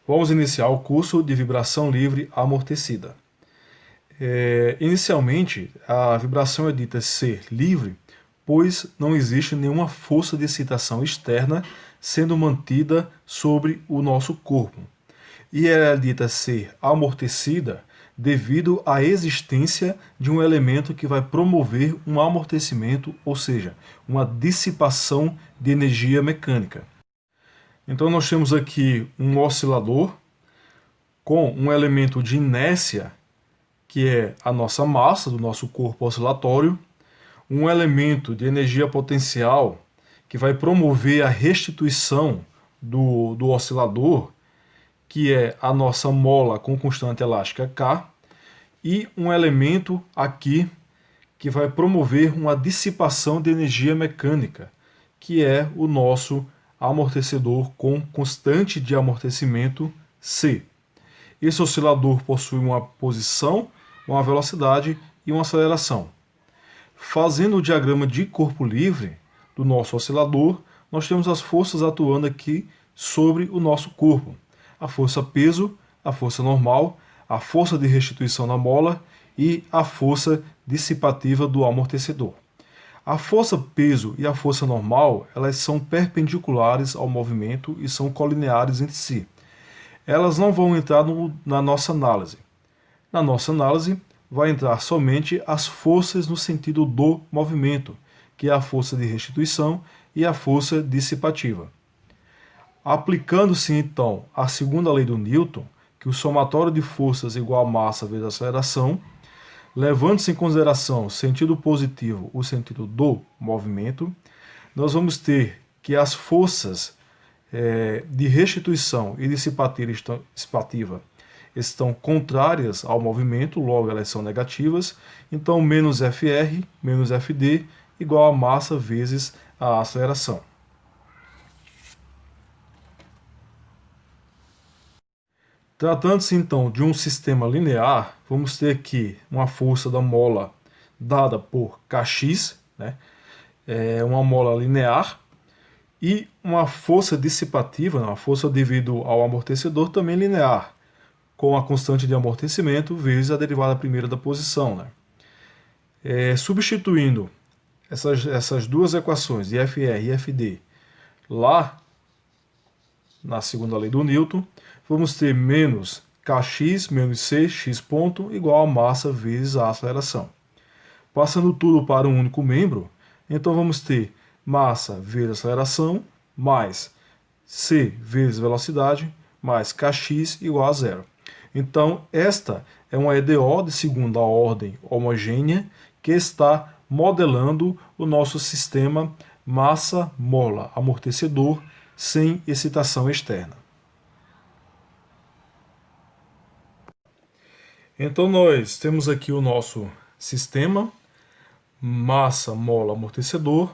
Vamos iniciar o curso de vibração livre amortecida. Inicialmente, a vibração é dita ser livre, pois não existe nenhuma força de excitação externa sendo mantida sobre o nosso corpo. E ela é dita ser amortecida devido à existência de um elemento que vai promover um amortecimento, ou seja, uma dissipação de energia mecânica. Então nós temos aqui um oscilador com um elemento de inércia, que é a nossa massa do nosso corpo oscilatório, um elemento de energia potencial que vai promover a restituição do oscilador, que é a nossa mola com constante elástica K, e um elemento aqui que vai promover uma dissipação de energia mecânica, que é o nosso amortecedor com constante de amortecimento C. Esse oscilador possui uma posição, uma velocidade e uma aceleração. Fazendo o diagrama de corpo livre do nosso oscilador, nós temos as forças atuando aqui sobre o nosso corpo. A força peso, a força normal, a força de restituição na mola e a força dissipativa do amortecedor. A força peso e a força normal, elas são perpendiculares ao movimento e são colineares entre si. Elas não vão entrar na nossa análise. Na nossa análise, vai entrar somente as forças no sentido do movimento, que é a força de restituição e a força dissipativa. Aplicando-se então a segunda lei do Newton, que o somatório de forças é igual a massa vezes a aceleração, levando-se em consideração o sentido positivo, o sentido do movimento, nós vamos ter que as forças de restituição e dissipativa estão contrárias ao movimento, logo elas são negativas, então menos Fr menos Fd igual a massa vezes a aceleração. Tratando-se então de um sistema linear, vamos ter aqui uma força da mola dada por Kx, né? Uma mola linear, e uma força dissipativa, uma força devido ao amortecedor também linear, com a constante de amortecimento vezes a derivada primeira da posição. Né? Substituindo essas duas equações de Fr e Fd lá na segunda lei do Newton, vamos ter menos Kx menos C, x ponto, igual a massa vezes a aceleração. Passando tudo para um único membro, então vamos ter massa vezes aceleração, mais C vezes velocidade, mais Kx igual a zero. Então, esta é uma EDO de segunda ordem homogênea que está modelando o nosso sistema massa-mola-amortecedor sem excitação externa. Então nós temos aqui o nosso sistema massa-mola-amortecedor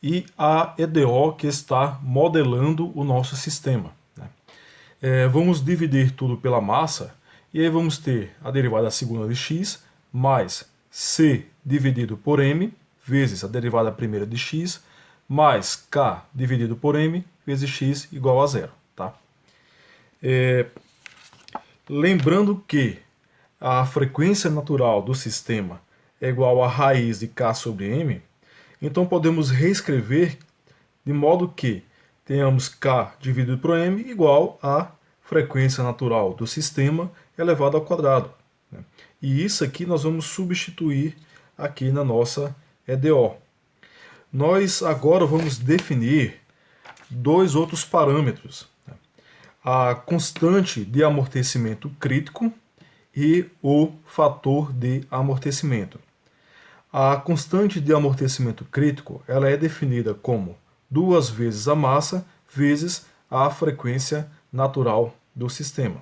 e a EDO que está modelando o nosso sistema. Né? Vamos dividir tudo pela massa e aí vamos ter a derivada segunda de x mais C dividido por M vezes a derivada primeira de x mais K dividido por M vezes x igual a zero. Tá? Lembrando que a frequência natural do sistema é igual a raiz de K sobre M, então podemos reescrever de modo que tenhamos K dividido por M igual a frequência natural do sistema elevado ao quadrado. Né? E isso aqui nós vamos substituir aqui na nossa EDO. Nós agora vamos definir dois outros parâmetros. Né? A constante de amortecimento crítico e o fator de amortecimento. A constante de amortecimento crítico ela é definida como 2 vezes a massa vezes a frequência natural do sistema.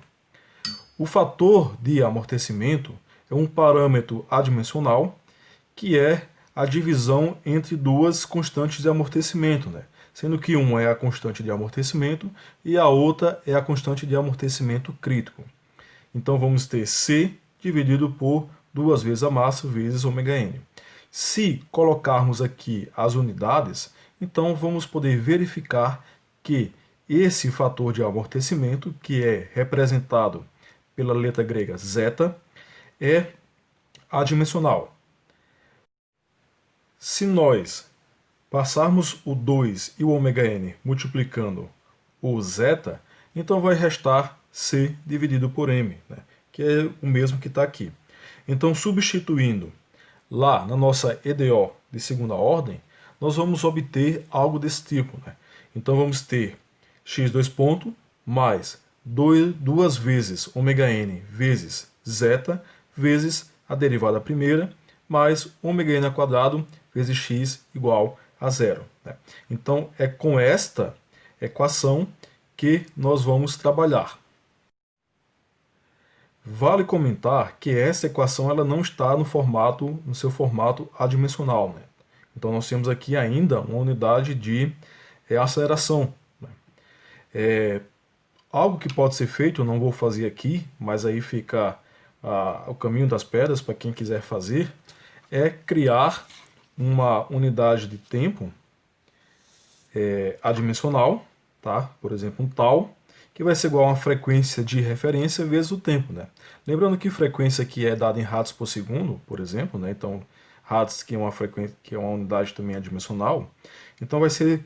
O fator de amortecimento é um parâmetro adimensional que é a divisão entre duas constantes de amortecimento, né? Sendo que uma é a constante de amortecimento e a outra é a constante de amortecimento crítico. Então vamos ter C dividido por 2 vezes a massa vezes ômega-n. Se colocarmos aqui as unidades, então vamos poder verificar que esse fator de amortecimento, que é representado pela letra grega zeta, é adimensional. Se nós passarmos o 2 e o ômega-n multiplicando o zeta, então vai restar C dividido por M, né? Que é o mesmo que está aqui. Então, substituindo lá na nossa EDO de segunda ordem, nós vamos obter algo desse tipo, né? Então, vamos ter x2 ponto mais 2 vezes ômega-n vezes zeta vezes a derivada primeira mais ômega-n ao quadrado vezes x igual a zero, né? Então, é com esta equação que nós vamos trabalhar. Vale comentar que essa equação ela não está no seu formato adimensional, né? Então nós temos aqui ainda uma unidade de aceleração, né? Algo que pode ser feito, eu não vou fazer aqui, mas aí fica o caminho das pedras para quem quiser fazer, é criar uma unidade de tempo adimensional, tá? Por exemplo, um tal, que vai ser igual a uma frequência de referência vezes o tempo, né? Lembrando que frequência aqui é dada em rads por segundo, por exemplo, né? Então, rads que é uma frequência, que é uma unidade também adimensional, então vai ser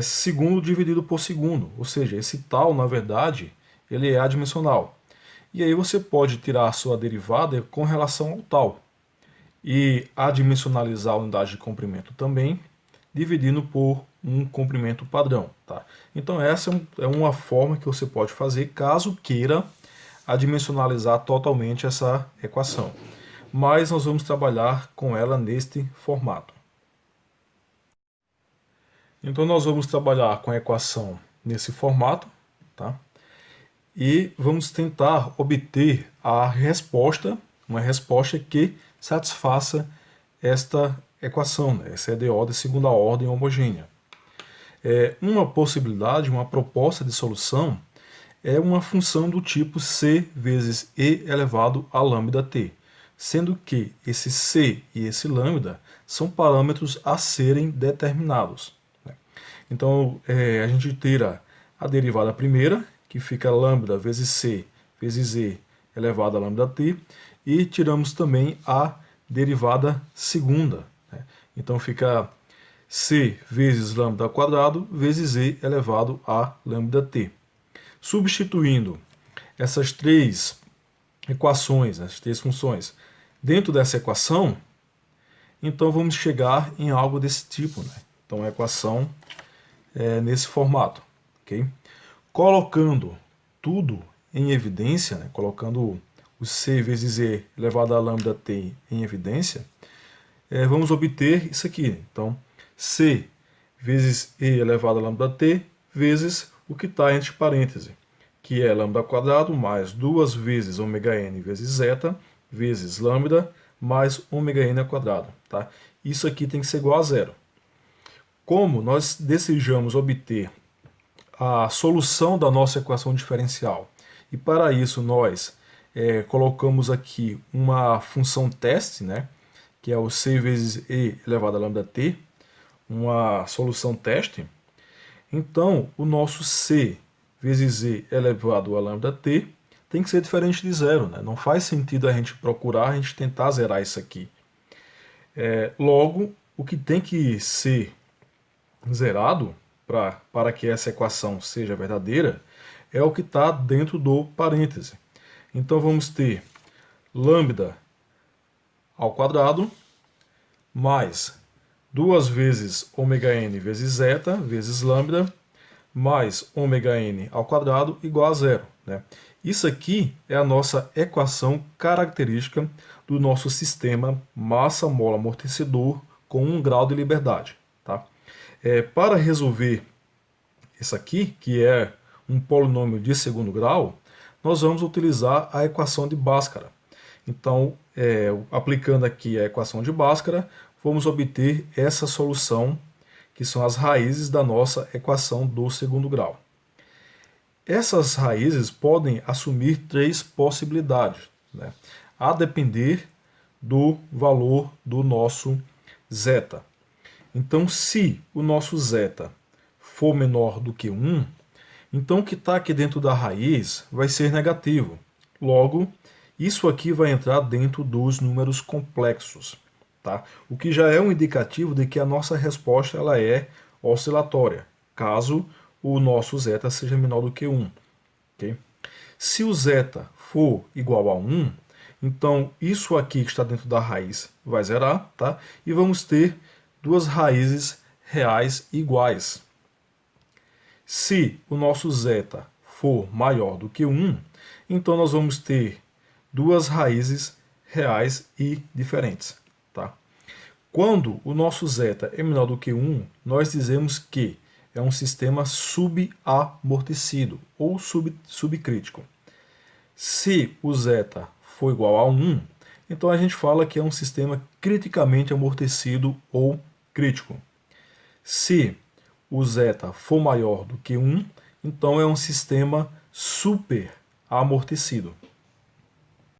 segundo dividido por segundo, ou seja, esse tal, na verdade, ele é adimensional. E aí você pode tirar a sua derivada com relação ao tal e adimensionalizar a unidade de comprimento também, dividindo por um comprimento padrão, tá? Então essa é uma forma que você pode fazer caso queira adimensionalizar totalmente essa equação. Mas nós vamos trabalhar com ela neste formato. Então nós vamos trabalhar com a equação nesse formato, tá? E vamos tentar obter a resposta, uma resposta que satisfaça esta equação, né? Essa EDO de segunda ordem homogênea. Uma possibilidade, uma proposta de solução é uma função do tipo c vezes e elevado a lambda t, sendo que esse c e esse lambda são parâmetros a serem determinados, né? Então, a gente tira a derivada primeira, que fica lambda vezes c vezes e elevado a lambda t, e tiramos também a derivada segunda, né? Então fica c vezes lambda ao quadrado vezes e elevado a lambda t. Substituindo essas três equações, essas três funções, dentro dessa equação, então vamos chegar em algo desse tipo, né? Então a equação é nesse formato, ok? Colocando tudo em evidência, né? Colocando o c vezes e elevado a lambda t em evidência, vamos obter isso aqui. Então, c vezes e elevado a lambda t vezes o que está entre parênteses, que é lambda ao quadrado mais 2 vezes ômega-n vezes zeta vezes lambda mais ômega-n ao quadrado, tá? Isso aqui tem que ser igual a zero. Como nós desejamos obter a solução da nossa equação diferencial, e para isso nós colocamos aqui uma função teste, né, que é o c vezes e elevado a lambda t, uma solução teste, então o nosso c vezes e elevado a lambda t tem que ser diferente de zero, né? Não faz sentido a gente procurar, a gente tentar zerar isso aqui. Logo, o que tem que ser zerado para que essa equação seja verdadeira é o que está dentro do parêntese. Então vamos ter lambda ao quadrado mais 2 vezes ômega-n vezes zeta vezes lambda mais ômega-n ao quadrado igual a zero, né? Isso aqui é a nossa equação característica do nosso sistema massa-mola amortecedor com 1 grau de liberdade, tá? Para resolver isso aqui, que é um polinômio de segundo grau, nós vamos utilizar a equação de Bhaskara. Então, aplicando aqui a equação de Bhaskara, vamos obter essa solução, que são as raízes da nossa equação do segundo grau. Essas raízes podem assumir três possibilidades, né? A depender do valor do nosso zeta. Então, se o nosso zeta for menor do que 1, Então, o que está aqui dentro da raiz vai ser negativo. Logo, isso aqui vai entrar dentro dos números complexos, tá? O que já é um indicativo de que a nossa resposta ela é oscilatória, caso o nosso zeta seja menor do que 1. Okay? Se o zeta for igual a 1, então isso aqui que está dentro da raiz vai zerar, tá? E vamos ter duas raízes reais iguais. Se o nosso zeta for maior do que 1, então nós vamos ter duas raízes reais e diferentes. Tá? Quando o nosso zeta é menor do que 1, nós dizemos que é um sistema subamortecido ou subcrítico. Se o zeta for igual a 1, então a gente fala que é um sistema criticamente amortecido ou crítico. Se o zeta for maior do que 1, então é um sistema super amortecido.